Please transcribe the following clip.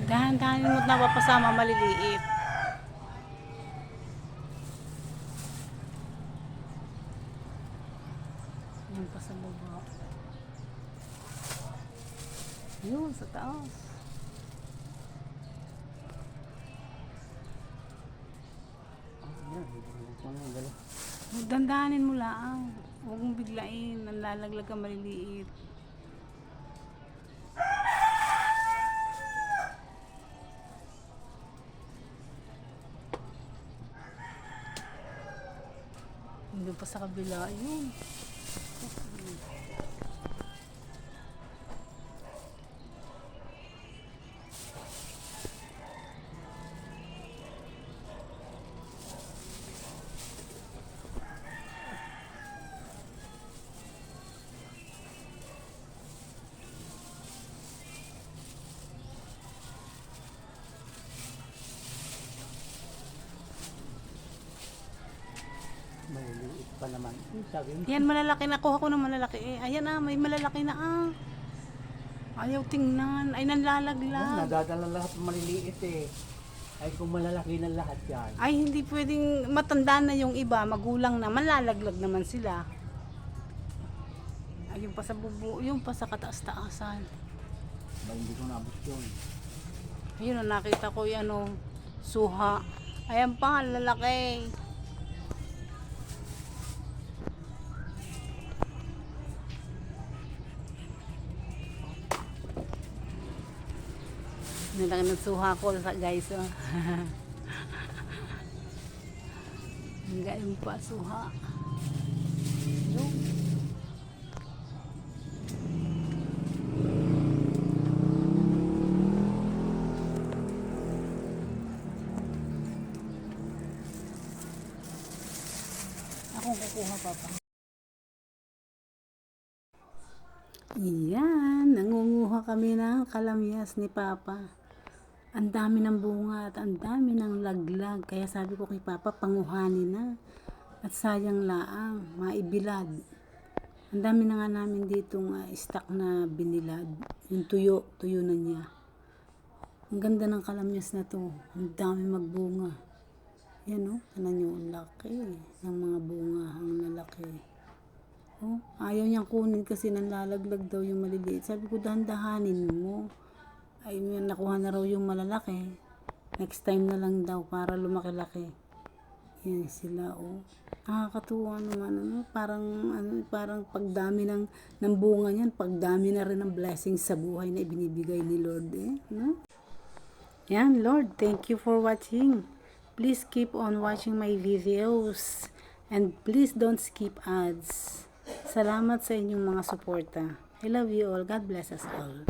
Dahan-dahan mo na papasama maliliit. Yan pa sa baba. Yun, sa taas. Dandahanin mo lang. Huwag mong biglain. Nalalaglag ka maliliit. Hindi pa sa kabila. Yun. Maliliit pa naman. Sabi mo, Yan, malalaki. Nakuha ko ng malalaki. Ayan may malalaki na Ayaw tingnan. Ay, nanlalaglag. nadadala lahat ng maliliit eh. Ay kung malalaki na lahat yan. Ay, hindi pwedeng matanda na yung iba. Magulang na. Malalaglag naman sila. Ay, yung pa sa bubu. Yung pa sa kataas-taasan. Ba, hindi ko nabot yun. Ayun, nakita ko yung suha. Ayan pa, lalaki. Nilaki ng suha ko guys. Ang galing pa suha. Yun. Akong kukuha papa. Iyan, nangunguha kami ng kalamyas ni Papa. Ang dami ng bunga at ang dami ng laglag. Kaya sabi ko kay Papa, panguhanin na. At sayang laang, maibilad. Ang dami na nga namin ditong stock na binilad. Yung tuyo na niya. Ang ganda ng kalamyas na to. Ang dami magbunga. Yan o, tanan nyo, ang laki ng mga bunga, ang lalaki. Oh, ayaw niyang kunin kasi nanlalaglag daw yung maliliit. Sabi ko, dahan-dahanin mo. Ay, nakuha na raw yung malalaki. Next time na lang daw para lumaki-laki. Yan sila, oh. Nakakatuwa naman, parang pagdami ng bunga niyan, pagdami na rin ng blessings sa buhay na ibinibigay ni Lord, no? Yan, Lord, thank you for watching. Please keep on watching my videos and please don't skip ads. Salamat sa inyong mga suporta. I love you all. God bless us all.